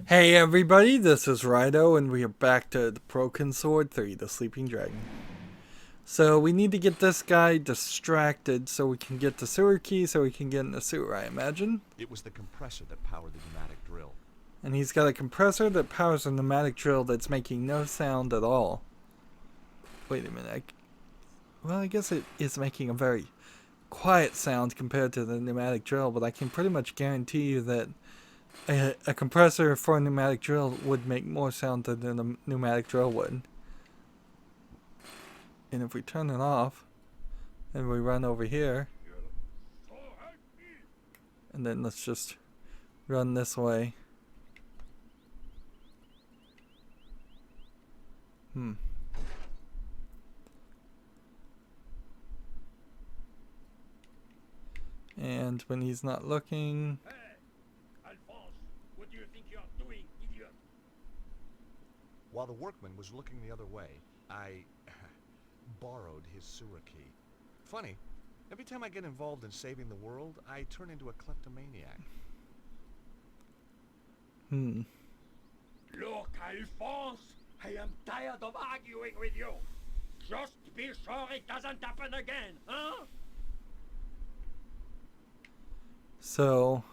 Hey everybody, this is Rydo, and we are back to the Broken Sword 3, the Sleeping Dragon. So we need to get this guy distracted so we can get the sewer key so we can get in the sewer, I imagine. It was the compressor that powered the pneumatic drill. And he's got a compressor that powers a pneumatic drill that's making no sound at all. Wait a minute, well I guess it is making a very quiet sound compared to the pneumatic drill, but I can pretty much guarantee you that a compressor for a pneumatic drill would make more sound than a pneumatic drill would. And if we turn it off, and we run over here, and then let's just run this way. And when he's not looking... What do you think you're doing, idiot? While the workman was looking the other way, I borrowed his sewer key. Funny, every time I get involved in saving the world, I turn into a kleptomaniac. Look, Alphonse, I am tired of arguing with you. Just be sure it doesn't happen again, huh? So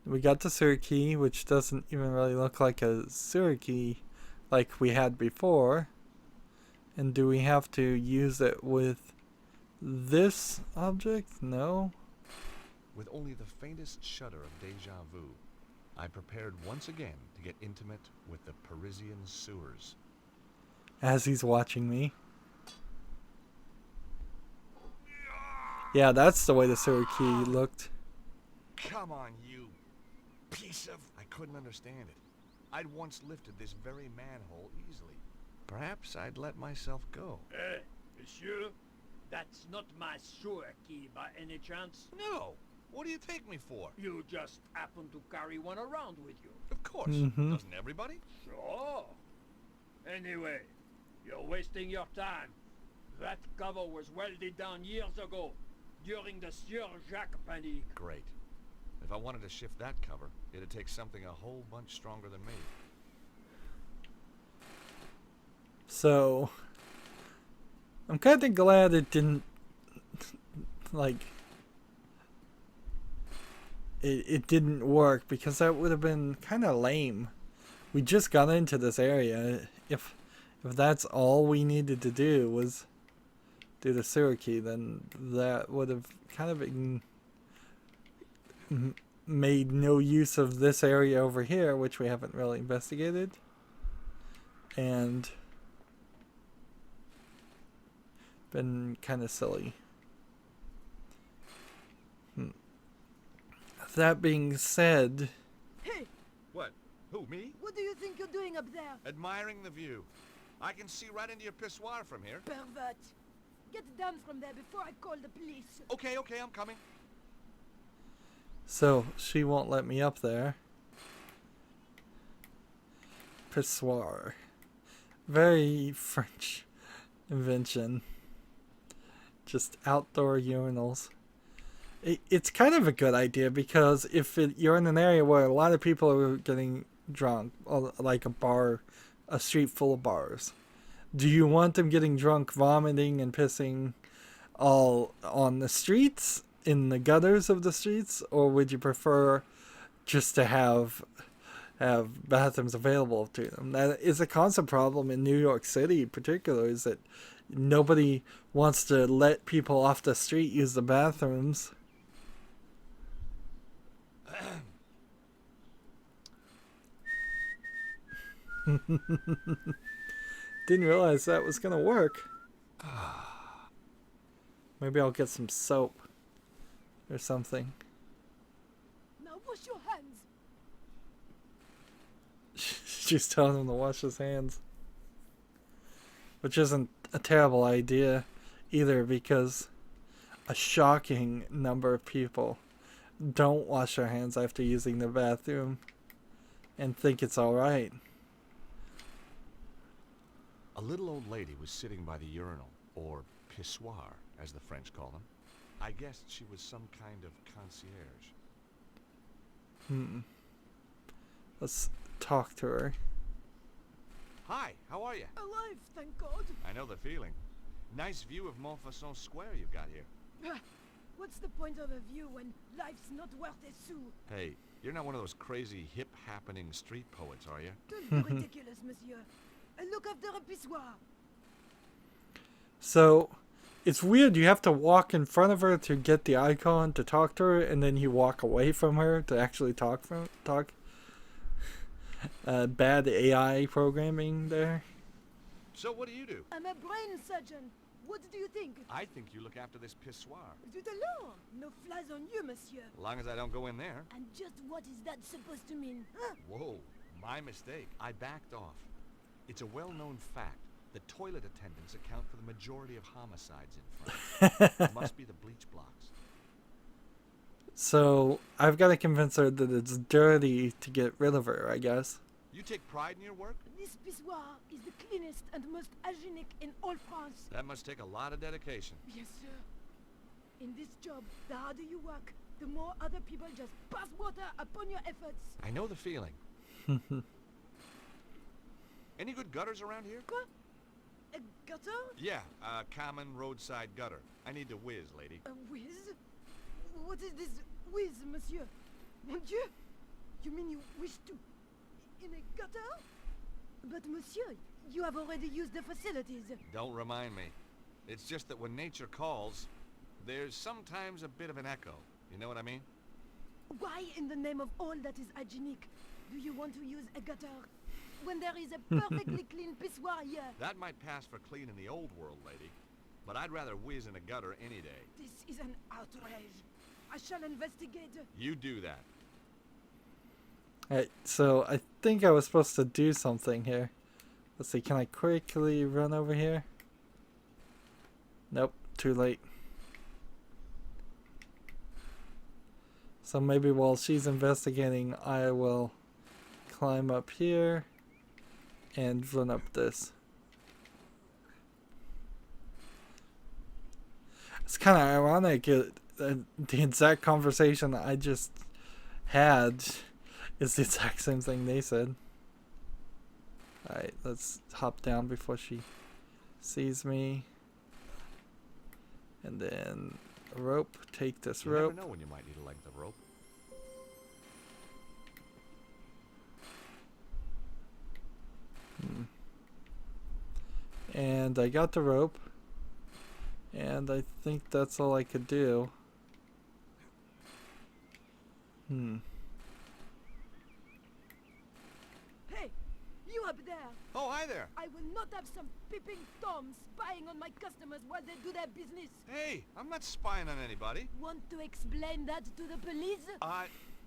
we got the sewer key, which doesn't even really look like a sewer key like we had before. And do we have to use it with this object? No. With only the faintest shudder of deja vu, I prepared once again to get intimate with the Parisian sewers. As he's watching me. Yeah, that's the way the sewer key looked. Come on, you piece of... I couldn't understand it. I'd once lifted this very manhole easily. Perhaps I'd let myself go. Monsieur, that's not my sewer key by any chance. No! What do you take me for? You just happen to carry one around with you. Of course. Doesn't everybody? Sure. Anyway, you're wasting your time. That cover was welded down years ago, during the Sieur Jacques panic. Great. If I wanted to shift that cover, it'd take something a whole bunch stronger than me. So I'm kind of glad it didn't, like, it didn't work, because that would have been kind of lame. We just got into this area. If that's all we needed to do was do the sewer key, then that would have kind of made no use of this area over here, which we haven't really investigated. And been kind of silly. That being said... Hey! What? Who, me? What do you think you're doing up there? Admiring the view. I can see right into your pissoir from here. Pervert! Get down from there before I call the police. Okay, I'm coming. So, she won't let me up there. Pissoir. Very French invention. Just outdoor urinals. It's kind of a good idea, because if you're in an area where a lot of people are getting drunk, like a street full of bars, do you want them getting drunk, vomiting and pissing all on the streets, in the gutters of the streets, or would you prefer just to have bathrooms available to them? That is a constant problem in New York City in particular, is that nobody wants to let people off the street use the bathrooms. Didn't realize that was gonna work. Maybe I'll get some soap or something. Now wash your hands. She's telling him to wash his hands, which isn't a terrible idea either, because a shocking number of people don't wash their hands after using the bathroom and think it's alright. A little old lady was sitting by the urinal, or pissoir, as the French call them. I guessed she was some kind of concierge. Let's talk to her. Hi, how are you? Alive, thank God. I know the feeling. Nice view of Montfaucon Square you've got here. What's the point of a view when life's not worth a sou? Hey, you're not one of those crazy hip-happening street poets, are you? Don't be ridiculous, monsieur. I look after a pissoir. So, it's weird. You have to walk in front of her to get the icon to talk to her, and then you walk away from her to actually talk. Bad AI programming there. So what do? I'm a brain surgeon. What do you think? I think you look after this pissoir. Tout à l'heure. No flies on you, monsieur. As long as I don't go in there. And just what is that supposed to mean? Huh? Whoa, my mistake. I backed off. It's a well-known fact that toilet attendants account for the majority of homicides in France. It must be the bleach blocks. So, I've got to convince her that it's dirty to get rid of her, I guess. You take pride in your work? This pissoir is the cleanest and most hygienic in all France. That must take a lot of dedication. Yes, sir. In this job, the harder you work, the more other people just pass water upon your efforts. I know the feeling. Any good gutters around here? Quoi? A gutter? Yeah, a common roadside gutter. I need to whiz, lady. A whiz? What is this whiz, monsieur? Mon Dieu! You mean you wish to... in a gutter? But monsieur, you have already used the facilities. Don't remind me. It's just that when nature calls, there's sometimes a bit of an echo. You know what I mean? Why in the name of all that is hygienic do you want to use a gutter when there is a perfectly clean pissoir here? That might pass for clean in the old world, lady. But I'd rather whiz in a gutter any day. This is an outrage. I shall investigate. You do that. Alright, so I think I was supposed to do something here. Let's see, can I quickly run over here? Nope, too late. So maybe while she's investigating, I will climb up here and run up this. It's kind of ironic, the exact conversation I just had is the exact same thing they said. Alright, let's hop down before she sees me. And then a rope. Take this You rope. never know when you might need a length of rope. And I got the rope. And I think that's all I could do. Hey, you up there! Oh, hi there. I will not have some peeping toms spying on my customers while they do their business. Hey, I'm not spying on anybody. Want to explain that to the police?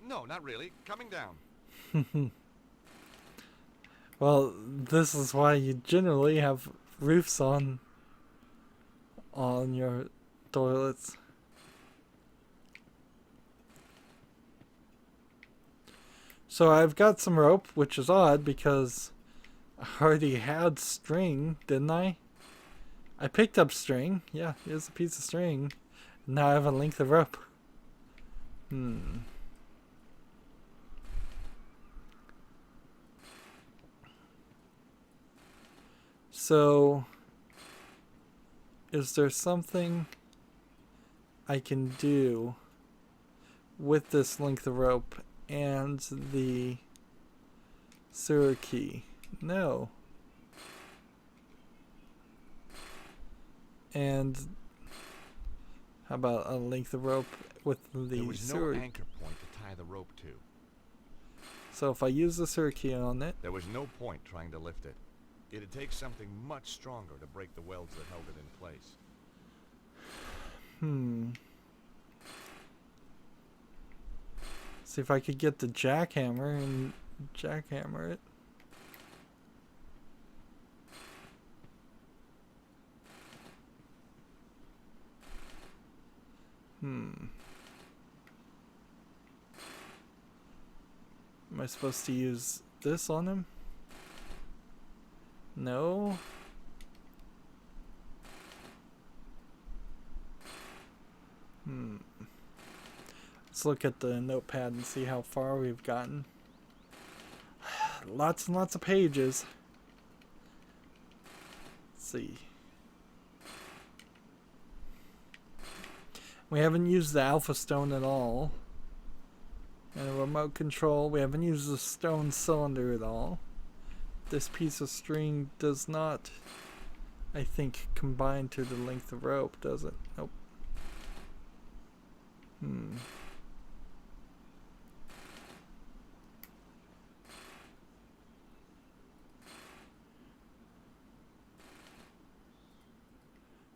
No, not really. Coming down. Well, this is why you generally have roofs on your toilets. So I've got some rope, which is odd because I already had string, didn't I? I picked up string. Yeah, here's a piece of string. Now I have a length of rope. So, is there something I can do with this length of rope and the sewer key? No. And how about a length of rope with the There was no sewer? anchor point to tie the rope to. So if I use the sewer key on it, There was no point trying to lift it. It'd take something much stronger to break the welds that held it in place. see if I could get the jackhammer and jackhammer it. Am I supposed to use this on him? No. Let's look at the notepad and see how far we've gotten. Lots and lots of pages. Let's see. We haven't used the alpha stone at all. And a remote control. We haven't used the stone cylinder at all. This piece of string does not, I think, combine to the length of rope, does it? Nope.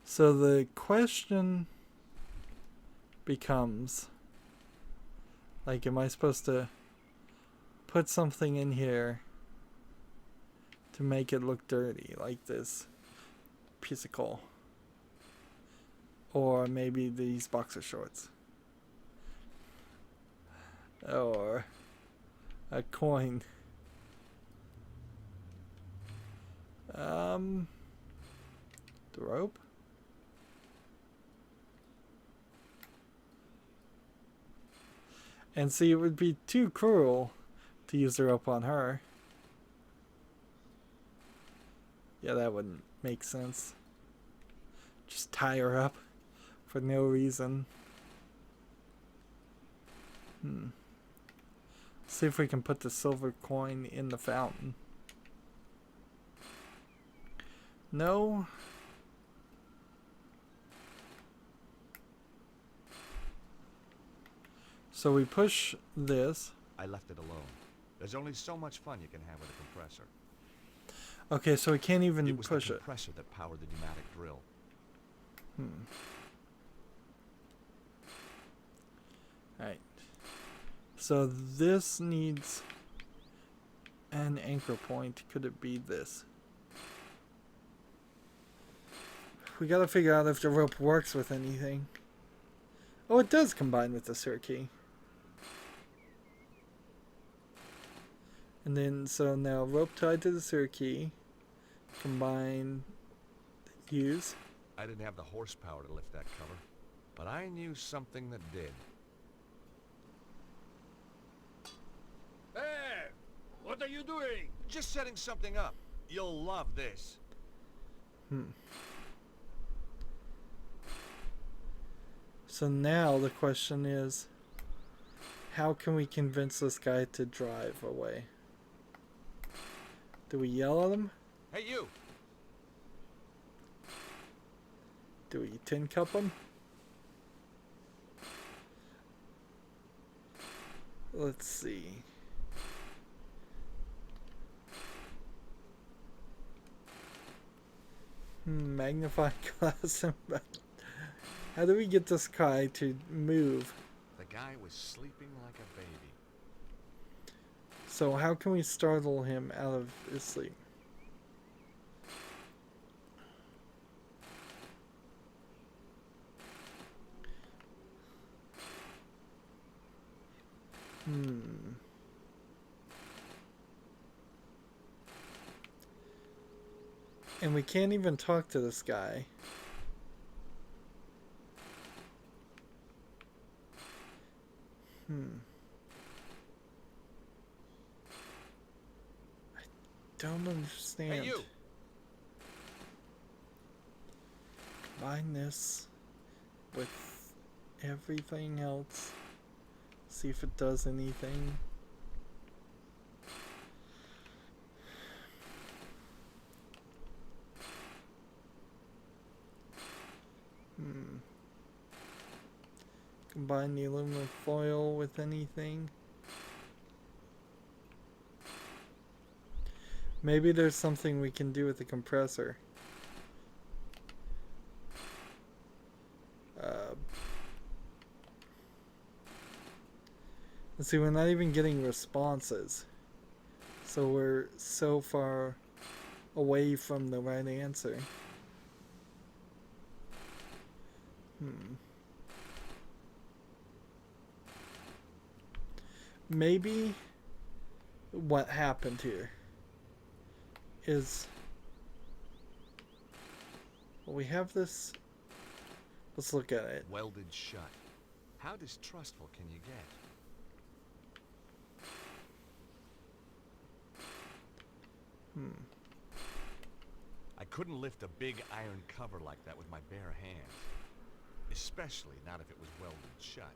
So the question becomes, like, am I supposed to put something in here to make it look dirty, like this piece of coal? Or maybe these boxer shorts. Or a coin. The rope? And see, it would be too cruel to use the rope on her. Yeah, that wouldn't make sense. Just tie her up for no reason. See if we can put the silver coin in the fountain. No. So we push this. I left it alone. There's only so much fun you can have with a compressor. Okay, so we can't even It was push the it. compressor that powered the pneumatic drill. Alright. So this needs an anchor point. Could it be this? We gotta figure out if the rope works with anything. Oh, it does combine with the sewer key. And then, so now rope tied to the sewer key. Combine, use. I didn't have the horsepower to lift that cover, but I knew something that did. Hey! What are you doing? Just setting something up. You'll love this. So now the question is, how can we convince this guy to drive away? Do we yell at him? Hey, you! Do we tin cup him? Let's see. Magnifying glass. How do we get this guy to move? The guy was sleeping like a baby. So how can we startle him out of his sleep? And we can't even talk to this guy. I don't understand. Hey, you! Combine this with everything else. See if it does anything. Combine the aluminum foil with anything. Maybe there's something we can do with the compressor. Let's see, we're not even getting responses. So we're so far away from the right answer. Maybe what happened here is, well, we have this. Let's look at it. Welded shut. How distrustful can you get? I couldn't lift a big iron cover like that with my bare hands. Especially not if it was welded shut.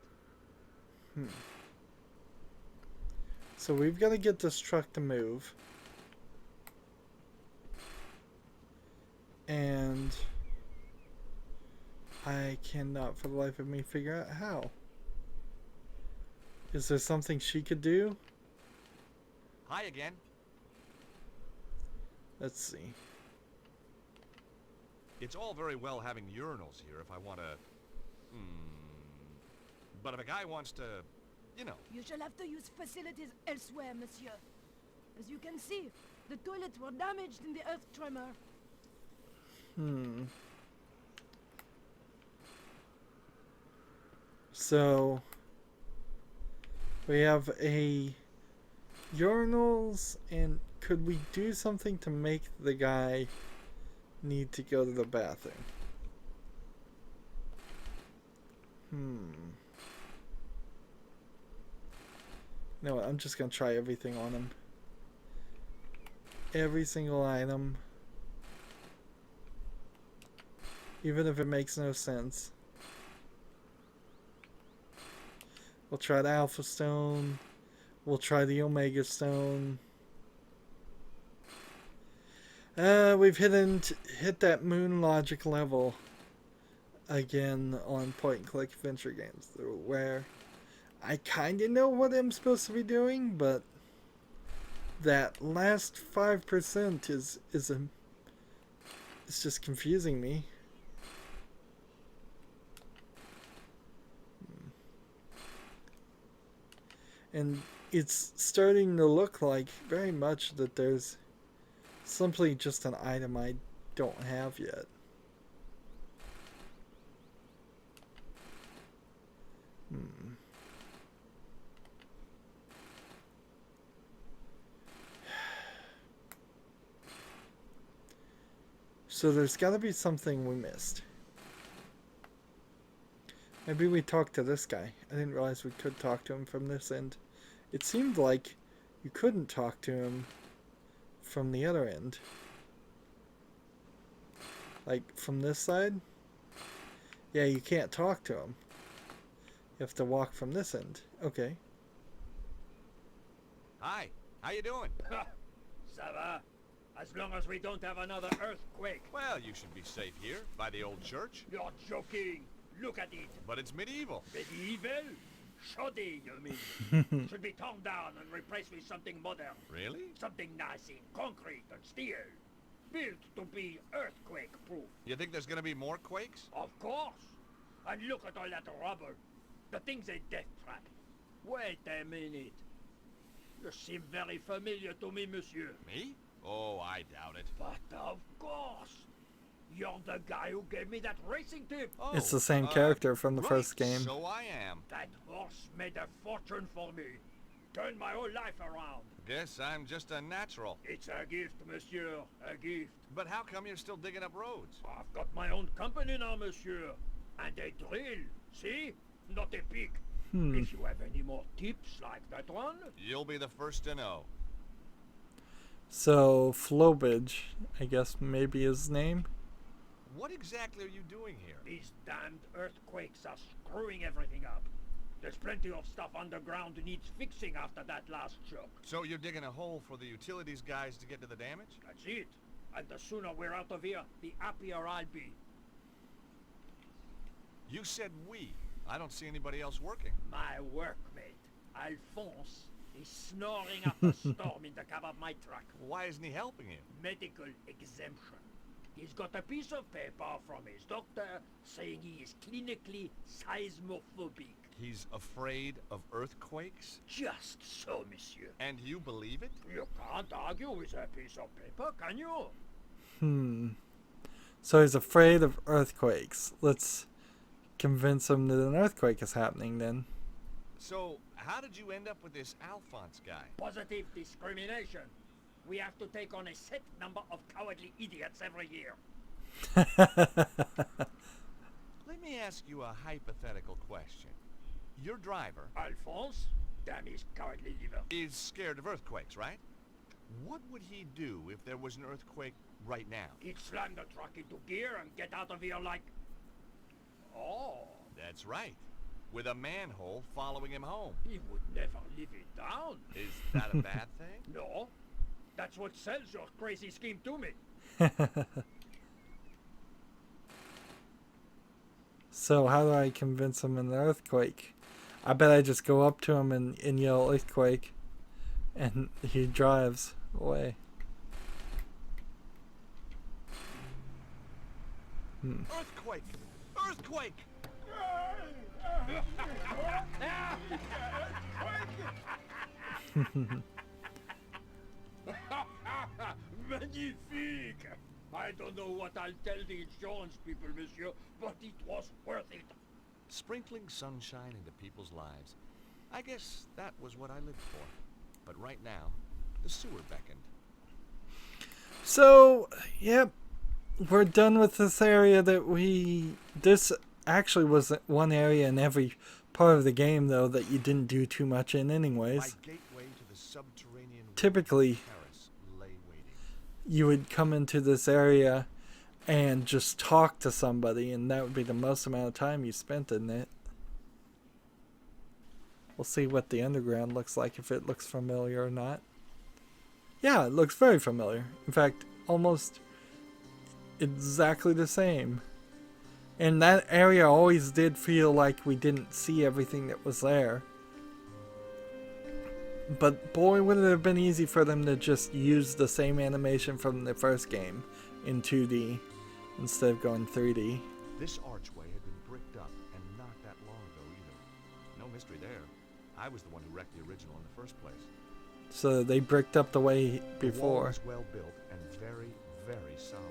So we've got to get this truck to move. And I cannot for the life of me figure out how. Is there something she could do? Hi again. Let's see. It's all very well having urinals here if I want to... But if a guy wants to, you know... You shall have to use facilities elsewhere, monsieur. As you can see, the toilets were damaged in the earth tremor. So we have a urinals, and could we do something to make the guy need to go to the bathroom? No, I'm just gonna try everything on him. Every single item. Even if it makes no sense. We'll try the Alpha Stone. We'll try the Omega Stone. We've hit that moon logic level again on point-and-click adventure games, where I kind of know what I'm supposed to be doing, but that last 5% is just confusing me. And it's starting to look like very much that there's simply just an item I don't have yet. So there's got to be something we missed. Maybe we talked to this guy. I didn't realize we could talk to him from this end. It seemed like you couldn't talk to him from the other end. Like from this side? Yeah, you can't talk to him. You have to walk from this end. Okay. Hi, how you doing? Ça va? As long as we don't have another earthquake. Well, you should be safe here, by the old church. You're joking. Look at it. But it's medieval. Medieval? Shoddy, you mean? Should be torn down and replaced with something modern. Really? Something nice in concrete and steel. Built to be earthquake-proof. You think there's gonna be more quakes? Of course. And look at all that rubble. The thing's a death trap. Wait a minute. You seem very familiar to me, monsieur. Me? Oh, I doubt it. But of course. You're the guy who gave me that racing tip. Oh, It's the same character from the right, first game. So I am. That horse made a fortune for me. Turned my whole life around. Guess I'm just a natural. It's a gift, monsieur. A gift. But how come you're still digging up roads? I've got my own company now, monsieur. And a drill. See? Not a pick. If you have any more tips like that one... You'll be the first to know. So, Flowbridge, I guess maybe his name? What exactly are you doing here? These damned earthquakes are screwing everything up. There's plenty of stuff underground that needs fixing after that last shock. So you're digging a hole for the utilities guys to get to the damage? That's it. And the sooner we're out of here, the happier I'll be. You said we. I don't see anybody else working. My workmate, Alphonse, is snoring up a storm in the cab of my truck. Why isn't he helping you? Medical exemption. He's got a piece of paper from his doctor saying he is clinically seismophobic. He's afraid of earthquakes? Just so, monsieur. And you believe it? You can't argue with a piece of paper, can you? So he's afraid of earthquakes. Let's convince him that an earthquake is happening then. So, how did you end up with this Alphonse guy? Positive discrimination. We have to take on a set number of cowardly idiots every year. Let me ask you a hypothetical question. Your driver Alphonse, damn his cowardly liver. is scared of earthquakes, right? What would he do if there was an earthquake right now? He'd slam the truck into gear and get out of here like... Oh, That's right. With a manhole following him home. he would never live it down. Is that a bad thing? No, that's what sells your crazy scheme to me. So how do I convince him in an earthquake? I bet I just go up to him and yell earthquake, and he drives away. Earthquake! Earthquake! Magnifique! I don't know what I'll tell the insurance people, monsieur, but it was worth it. Sprinkling sunshine into people's lives. I guess that was what I lived for. But right now, the sewer beckoned. So, yep, we're done with this area this actually was one area in every part of the game, though, that you didn't do too much in My anyways. gateway to the subterranean world Typically, of Paris lay waiting. you would come into this area and just talk to somebody, and that would be the most amount of time you spent in it. We'll see what the underground looks like, if it looks familiar or not. Yeah, it looks very familiar. In fact, almost exactly the same. And that area always did feel like we didn't see everything that was there. But boy, would it have been easy for them to just use the same animation from the first game in 2D instead of going 3D. This archway had been bricked up and not that long ago either. No mystery there. I was the one who wrecked the original in the first place. So they bricked up the way The wall before. was well built and very, very solid.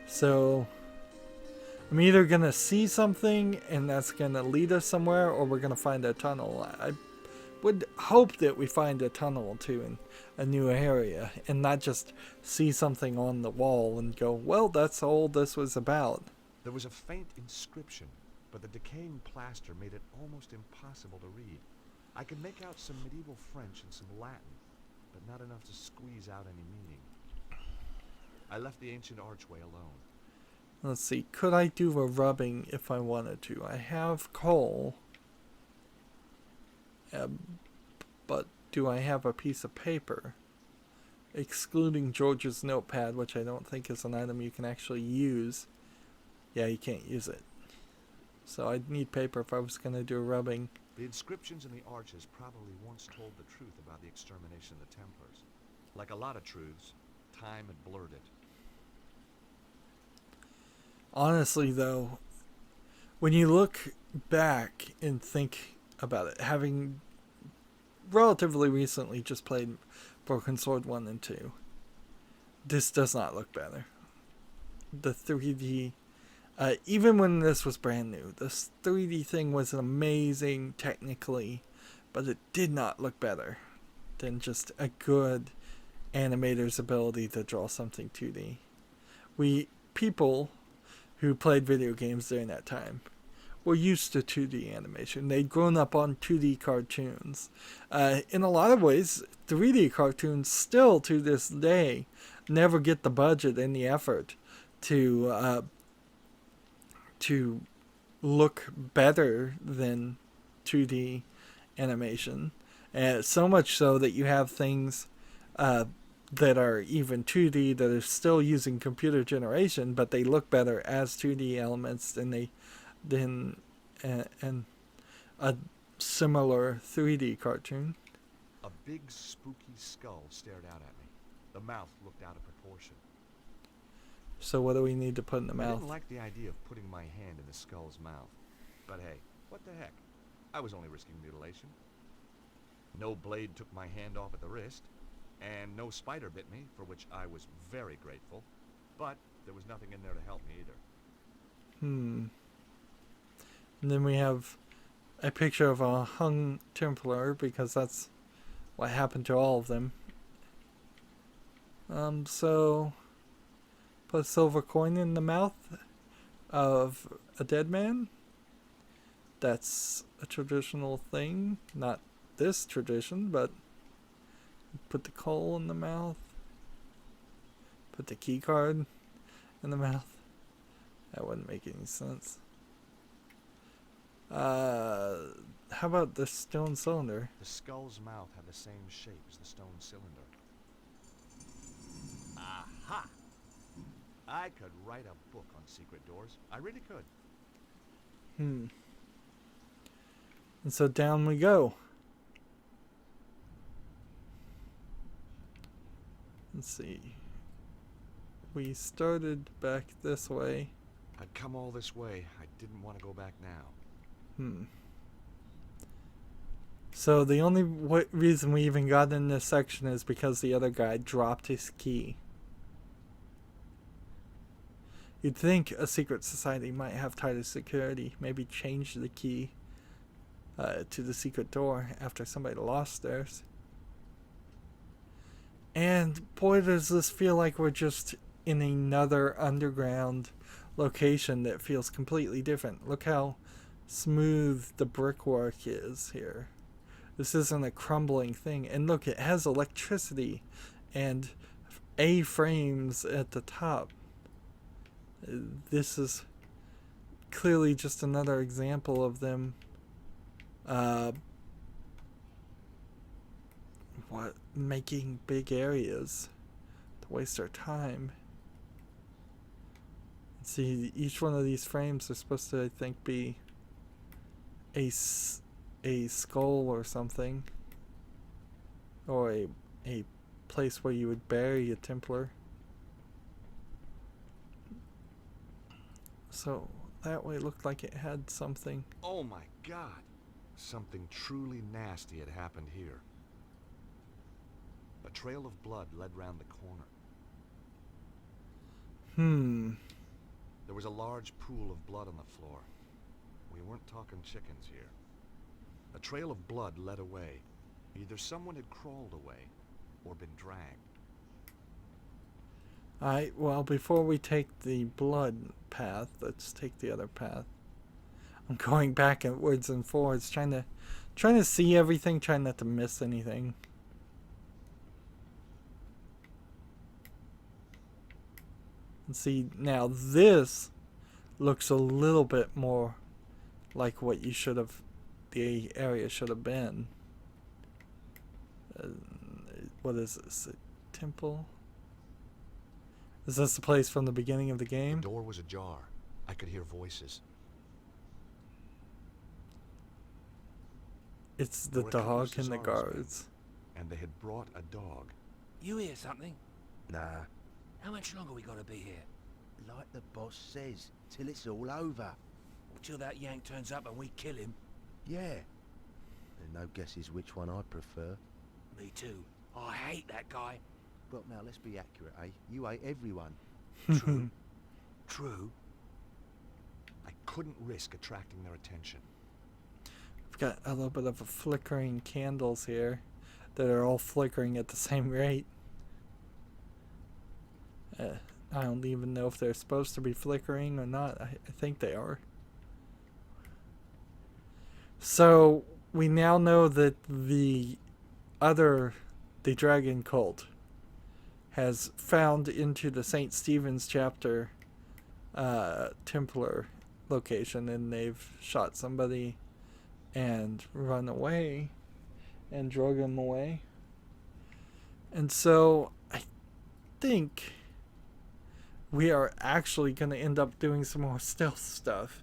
So I'm either going to see something and that's going to lead us somewhere, or we're going to find a tunnel. I would hope that we find a tunnel to in a new area and not just see something on the wall and go, well, that's all this was about. There was a faint inscription, but the decaying plaster made it almost impossible to read. I could make out some medieval French and some Latin, but not enough to squeeze out any meaning. I left the ancient archway alone. Let's see, could I do a rubbing if I wanted to? I have coal. But do I have a piece of paper? Excluding George's notepad, which I don't think is an item you can actually use. Yeah, you can't use it. So I'd need paper if I was going to do a rubbing. The inscriptions in the arches probably once told the truth about the extermination of the Templars. Like a lot of truths, time had blurred it. Honestly, though, when you look back and think about it, having relatively recently just played Broken Sword 1 and 2, this does not look better. The 3D, even when this was brand new, this 3D thing was amazing technically, but it did not look better than just a good animator's ability to draw something 2D. People who played video games during that time were used to 2D animation. They'd grown up on 2D cartoons. In a lot of ways, 3D cartoons still to this day never get the budget and the effort to look better than 2D animation. So much so that you have things that are even 2D that are still using computer generation, but they look better as 2D elements than a similar 3D cartoon. A big spooky skull stared out at me. The mouth looked out of proportion. So what do we need to put in the I mouth? didn't like the idea of putting my hand in the skull's mouth. But hey, what the heck? I was only risking mutilation. No blade took my hand off at the wrist, and no spider bit me, for which I was very grateful. But there was nothing in there to help me either. And then we have a picture of a hung Templar, because that's what happened to all of them. So put a silver coin in the mouth of a dead man. That's a traditional thing. Not this tradition, but Put the coal in the mouth. Put the key card in the mouth. That wouldn't make any sense. How about the stone cylinder? The skull's mouth had the same shape as the stone cylinder. Aha! I could write a book on secret doors. I really could. And so down we go. Let's see. We started back this way. I'd come all this way. I didn't want to go back now. So the only reason we even got in this section is because the other guy dropped his key. You'd think a secret society might have tighter security, maybe change the key to the secret door after somebody lost theirs. And boy, does this feel like we're just in another underground location that feels completely different. Look how smooth the brickwork is here. This isn't a crumbling thing. And look, it has electricity and A-frames at the top. This is clearly just another example of them making big areas to waste our time. See, each one of these frames are supposed to, I think, be a skull or something, or a place where you would bury a Templar. So that way looked like it had something. Oh my God! Something truly nasty had happened here. A trail of blood led round the corner. There was a large pool of blood on the floor. We weren't talking chickens here. A trail of blood led away. Either someone had crawled away or been dragged. Alright, well, before we take the blood path, let's take the other path. I'm going backwards and forwards, trying to see everything, trying not to miss anything. And see, now this looks a little bit more like what you should have, the area should have been. What is this? A temple? Is this the place from the beginning of the game? The door was ajar. I could hear voices. It's the dog and the guards. And they had brought a dog. You hear something? Nah. How much longer we gotta be here? Like the boss says, till it's all over. Till that yank turns up and we kill him? Yeah. And no guesses which one I prefer. Me too. I hate that guy. But now let's be accurate, eh? You hate everyone. True. True. I couldn't risk attracting their attention. We've got a little bit of a flickering candles here that are all flickering at the same rate. I don't even know if they're supposed to be flickering or not. I think they are. So we now know that the dragon cult has found into the St. Stephen's chapter Templar location, and they've shot somebody and run away and drug him away. And so I think we are actually going to end up doing some more stealth stuff.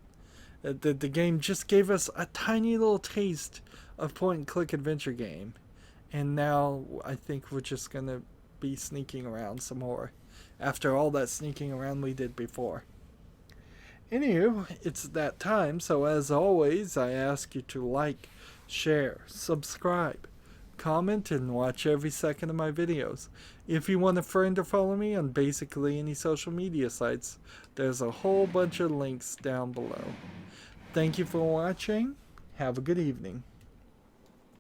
The game just gave us a tiny little taste of point-and-click adventure game. And now I think we're just going to be sneaking around some more after all that sneaking around we did before. Anywho, it's that time, so as always, I ask you to like, share, subscribe, comment, and watch every second of my videos. If you want a friend or follow me on basically any social media sites, there's a whole bunch of links down below. Thank you for watching. Have a good evening.